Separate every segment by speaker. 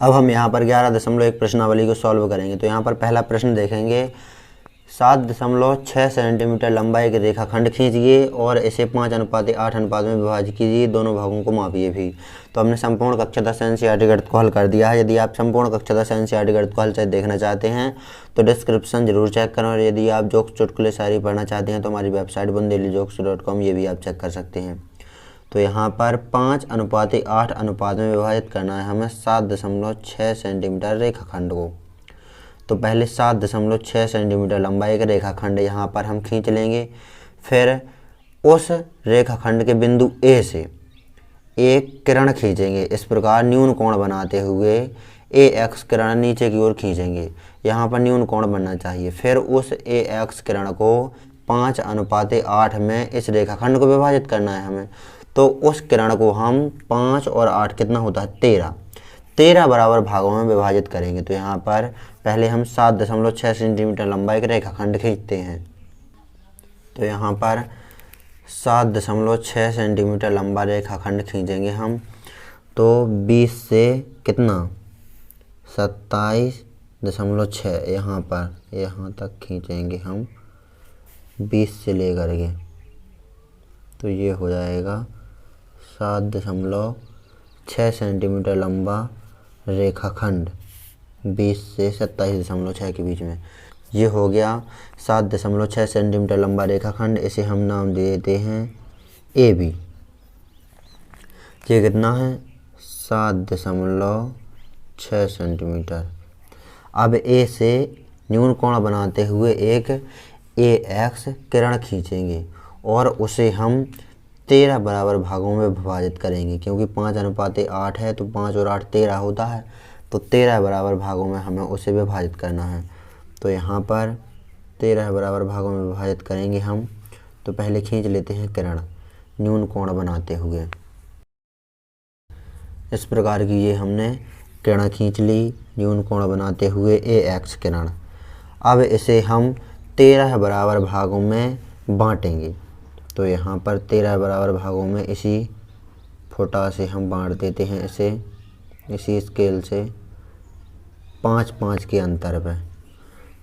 Speaker 1: अब हम यहाँ पर 11.1 प्रश्नावली को सॉल्व करेंगे। तो यहाँ पर पहला प्रश्न देखेंगे, 7.6 सेंटीमीटर लंबा एक रेखाखंड खींचिए और इसे 5:8 अनुपात में विभाजित कीजिए, दोनों भागों को मापिए भी। तो हमने संपूर्ण कक्षा 10 एनसीईआरटी गणित को हल कर दिया है। यदि आप संपूर्ण कक्षा 10 एनसीईआरटी गणित को हल से देखना चाहते हैं तो डिस्क्रिप्शन जरूर चेक करें, और यदि आप जोक्स चुटकुले शायरी पढ़ना चाहते हैं तो हमारी वेबसाइट bundelijokes.com ये भी आप चेक कर सकते हैं। तो यहाँ पर 5:8 अनुपात में विभाजित करना है हमें 7.6 सेंटीमीटर रेखाखंड को। तो पहले 7.6 सेंटीमीटर लंबा एक रेखाखंड यहाँ पर हम खींच लेंगे। फिर उस रेखाखंड के बिंदु ए से एक किरण खींचेंगे, इस प्रकार न्यून कोण बनाते हुए ए एक्स किरण नीचे की ओर खींचेंगे। यहाँ पर न्यून कोण बनना चाहिए। फिर उस ए एक्स किरण को 5:8 में इस रेखाखंड को विभाजित करना है हमें। तो उस किरण को हम 5 और 8 कितना होता है 13 बराबर भागों में विभाजित करेंगे। तो यहाँ पर पहले हम 7.6 सेंटीमीटर लंबा एक रेखाखंड खींचते हैं। तो यहाँ पर 7.6 सेंटीमीटर लंबा रेखाखंड खींचेंगे हम। तो 20 से कितना 27.6 यहाँ पर यहाँ तक खींचेंगे हम 20 से लेकर के। तो ये हो जाएगा 7.6 सेंटीमीटर लंबा रेखाखंड 20 से 27.6 के बीच में। ये हो गया 7.6 सेंटीमीटर लंबा रेखाखंड। इसे हम नाम दे देते हैं ए बी। ये कितना है 7.6 सेंटीमीटर। अब ए से न्यून कोण बनाते हुए एक ए एक्स किरण खींचेंगे और उसे हम 13 बराबर भागों में विभाजित करेंगे, क्योंकि 5:8 है तो 5 और 8 13 होता है। तो 13 बराबर भागों में हमें उसे विभाजित करना है। तो यहाँ पर 13 बराबर भागों में विभाजित करेंगे हम। तो पहले खींच लेते हैं किरण न्यून कोण बनाते हुए। इस प्रकार की ये हमने किरण खींच ली न्यून कोण बनाते हुए ए एक्स किरण। अब इसे हम 13 बराबर भागों में बांटेंगे। तो यहाँ पर 13 बराबर भागों में इसी फुटा से हम बांट देते हैं इसे, इसी स्केल से 5-5 के अंतर पे।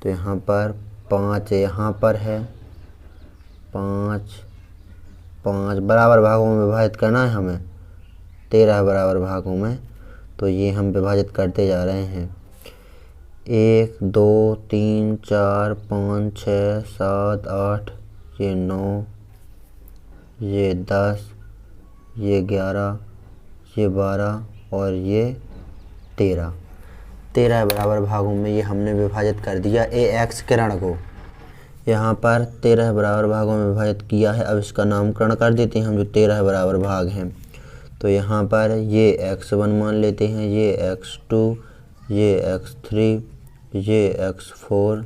Speaker 1: तो यहाँ पर 5 यहाँ पर है, 5 बराबर भागों में विभाजित करना है हमें 13 बराबर भागों में। तो ये हम विभाजित करते जा रहे हैं। 1 2 3 4 5 6 7 8, ये 9, ये 10, ये 11, ये 12 और ये 13 बराबर भागों में ये हमने विभाजित कर दिया ए एक्स किरण को। यहाँ पर 13 बराबर भागों में विभाजित किया है। अब इसका नामकरण कर देते हैं हम जो 13 बराबर भाग हैं। तो यहाँ पर ये x1 मान लेते हैं, ये x2, ये x3, ये x4,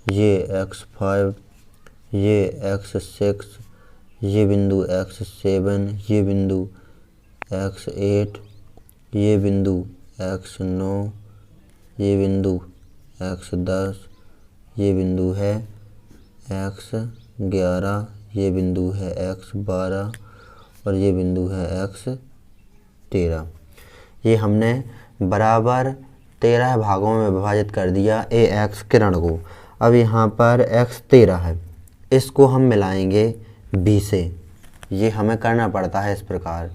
Speaker 1: ये x5, ये x6, ये बिंदु x7, ये बिंदु x8, ये बिंदु x9, ये बिंदु x10, ये बिंदु है x11, ये बिंदु है x12 और ये बिंदु है x13। ये हमने बराबर 13 भागों में विभाजित कर दिया ए एक्स किरण को। अब यहाँ पर x13 है, इसको हम मिलाएंगे बी से। ये हमें करना पड़ता है इस प्रकार।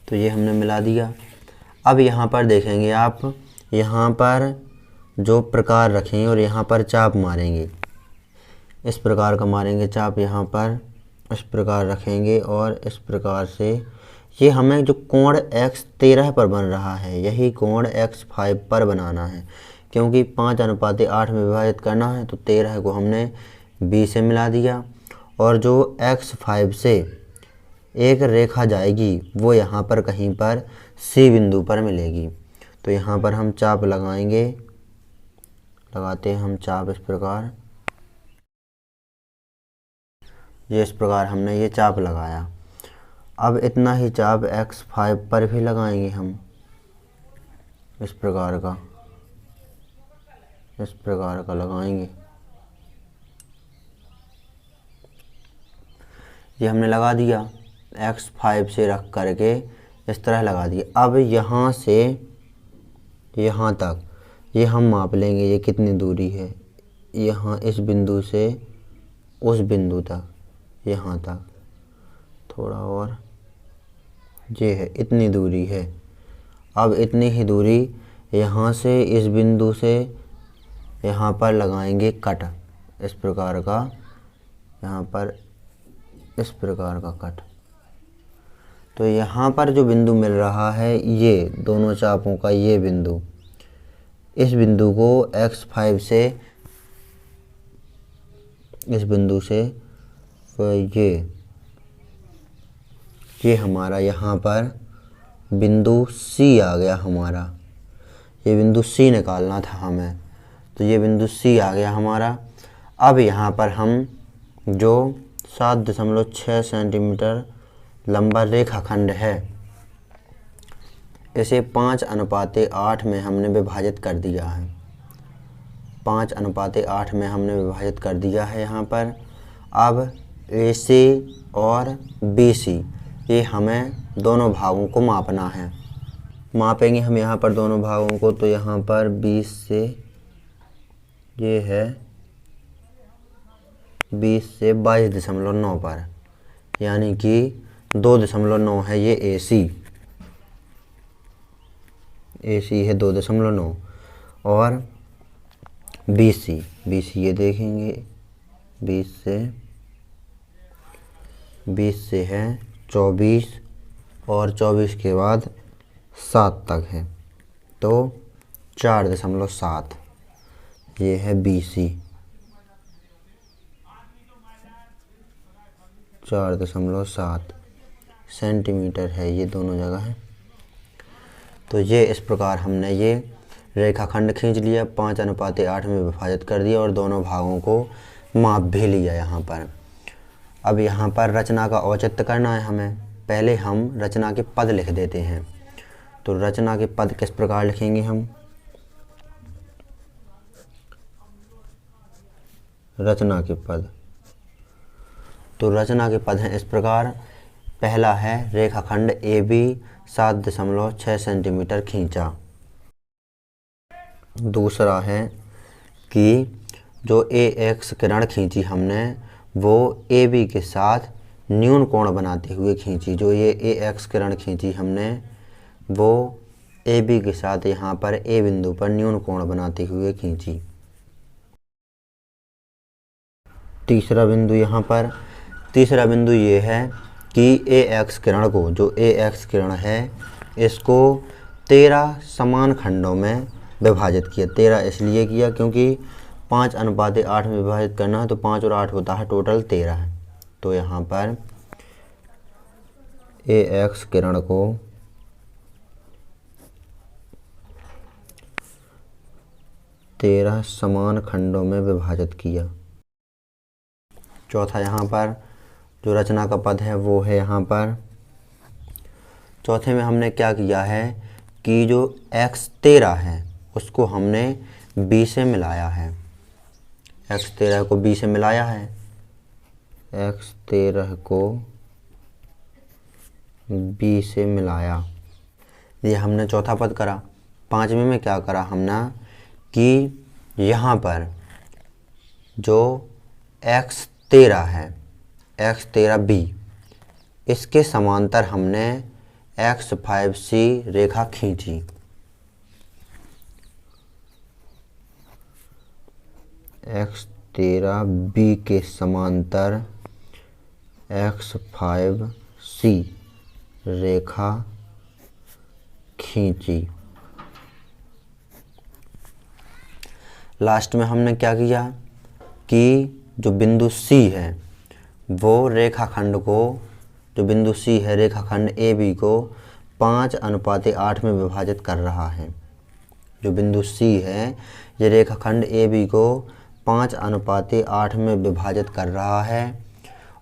Speaker 1: तो ये हमने मिला दिया। अब यहाँ पर देखेंगे आप, यहाँ पर जो प्रकार रखेंगे और यहाँ पर चाप मारेंगे, इस प्रकार का मारेंगे चाप। यहाँ पर इस प्रकार रखेंगे और इस प्रकार से ये हमें जो कोण x13 पर बन रहा है यही कोण x5 पर बनाना है, क्योंकि 5:8 में विभाजित करना है। तो 13 को हमने b से मिला दिया और जो x5 से एक रेखा जाएगी वो यहाँ पर कहीं पर C बिंदु पर मिलेगी। तो यहाँ पर हम चाप लगाएंगे, लगाते हैं हम चाप इस प्रकार। ये इस प्रकार हमने ये चाप लगाया। अब इतना ही चाप x5 पर भी लगाएंगे हम, इस प्रकार का लगाएंगे। ये हमने लगा दिया। x5 से रख करके इस तरह लगा दिए। अब यहाँ से यहाँ तक ये हम माप लेंगे ये कितनी दूरी है, यहाँ इस बिंदु से उस बिंदु तक, यहाँ तक थोड़ा और, ये है इतनी दूरी है। अब इतनी ही दूरी यहाँ से इस बिंदु से यहाँ पर लगाएंगे कट, इस प्रकार का, यहाँ पर इस प्रकार का कट। तो यहाँ पर जो बिंदु मिल रहा है ये दोनों चापों का ये बिंदु, इस बिंदु को x5 से, इस बिंदु से तो ये हमारा यहाँ पर बिंदु C आ गया हमारा। ये बिंदु C निकालना था हमें, तो ये बिंदु C आ गया हमारा। अब यहाँ पर हम जो 7.6 सेंटीमीटर लंबा रेखाखंड है इसे 5:8 में हमने विभाजित कर दिया है। 5:8 में हमने विभाजित कर दिया है यहाँ पर। अब AC और BC ये हमें दोनों भागों को मापना है। मापेंगे हम यहाँ पर दोनों भागों को, तो यहाँ पर 20 से ये है 20 से 22.9 पर, यानी कि 2.9 है ये AC है 2.9 और BC ये देखेंगे 20 से है 24 और 24 के बाद 7 तक है, तो 4.7 ये है BC, 4.7 सेंटीमीटर है ये दोनों जगह है। तो ये इस प्रकार हमने ये रेखाखंड खींच लिया, 5:8 में विभाजित कर दिया और दोनों भागों को माप भी लिया यहाँ पर। अब यहाँ पर रचना का औचित्य करना है हमें। पहले हम रचना के पद लिख देते हैं। तो रचना के पद किस प्रकार लिखेंगे हम, रचना के पद, तो रचना के पद हैं इस प्रकार। पहला है रेखाखंड AB 7.6 सेंटीमीटर खींचा। दूसरा है कि जो AX किरण खींची हमने वो AB के साथ न्यून कोण बनाते हुए खींची। जो ये AX किरण खींची हमने वो AB के साथ यहाँ पर A बिंदु पर न्यून कोण बनाते हुए खींची। तीसरा बिंदु यहाँ पर, तीसरा बिंदु ये है कि AX किरण को, जो AX किरण है इसको 13 समान खंडों में विभाजित किया। 13 इसलिए किया क्योंकि 5:8 में विभाजित करना है, तो 5 और 8 होता है टोटल 13 है। तो यहाँ पर AX किरण को 13 समान खंडों में विभाजित किया। चौथा यहाँ पर जो रचना का पद है वो है यहाँ पर, चौथे में हमने क्या किया है कि जो X13 है उसको हमने B से मिलाया है। X13 को B से मिलाया है, X13 को B से मिलाया, ये हमने चौथा पद करा। पांचवें में क्या करा हमने कि यहाँ पर जो X13 है, X13B, इसके समांतर हमने X5C रेखा खींची। X13B के समांतर X5C रेखा खींची। लास्ट में हमने क्या किया कि जो बिंदु C है वो रेखाखंड को, जो बिंदु C है रेखाखंड AB को 5:8 में विभाजित कर रहा है। जो बिंदु C है ये रेखाखंड AB को 5:8 में विभाजित कर रहा है।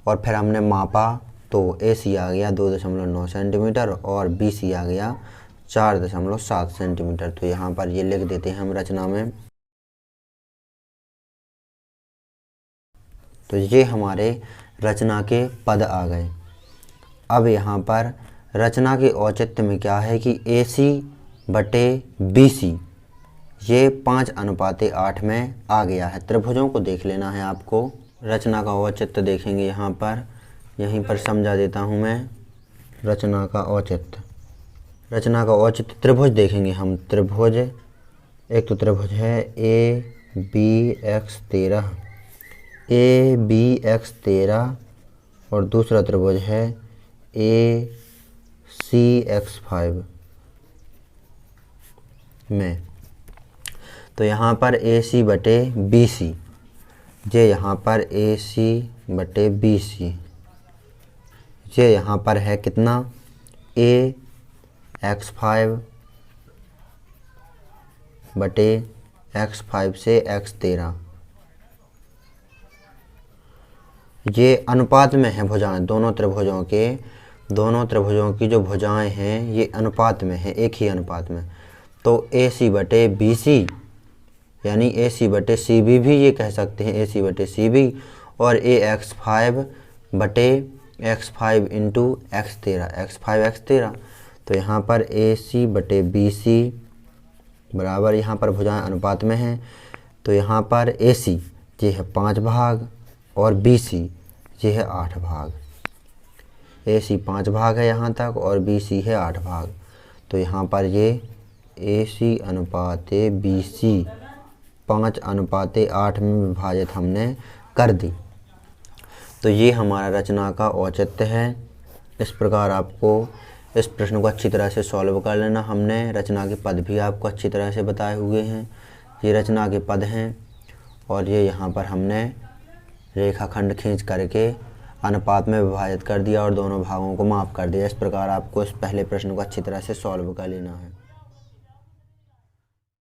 Speaker 1: और फिर हमने मापा तो AC आ गया 2.9 सेंटीमीटर और BC आ गया 4.7 सेंटीमीटर। तो यहाँ पर ये लिख देते हैं हम रचना में। तो ये हमारे रचना के पद आ गए। अब यहाँ पर रचना के औचित्य में क्या है कि AC बटे BC ये 5:8 में आ गया है। त्रिभुजों को देख लेना है आपको। रचना का औचित्य देखेंगे यहाँ पर, यहीं पर समझा देता हूँ मैं। रचना का औचित्य त्रिभुज देखेंगे हम। त्रिभुज, एक तो त्रिभुज है ABX13 और दूसरा त्रिभुज है ACX5 में। तो यहाँ पर AC बटे BC, ये यहाँ पर AC बटे BC, ये यहाँ पर है कितना AX5 बटे X5 से X13। ये अनुपात में है भुजाएं, दोनों त्रिभुजों की जो भुजाएं हैं ये अनुपात में है, एक ही अनुपात में। तो AC बटे BC यानी AC बटे CB भी ये कह सकते हैं, AC बटे CB, और AX5 बटे X5 इंटू X13। तो यहाँ पर AC बटे BC बराबर, यहाँ पर भुजाएं अनुपात में हैं, तो यहाँ पर AC ये है 5 भाग और BC ये है 8 भाग। AC 5 भाग है यहाँ तक और BC है 8 भाग। तो यहाँ पर ये AC अनुपात BC 5:8 में विभाजित हमने कर दी। तो ये हमारा रचना का औचित्य है। इस प्रकार आपको इस प्रश्न को अच्छी तरह से सॉल्व कर लेना। हमने रचना के पद भी आपको अच्छी तरह से बताए हुए हैं। ये रचना के पद हैं और ये यहाँ पर हमने रेखाखंड खींच करके अनुपात में विभाजित कर दिया और दोनों भागों को माफ़ कर दिया। इस प्रकार आपको इस पहले प्रश्न को अच्छी तरह से सॉल्व कर लेना है।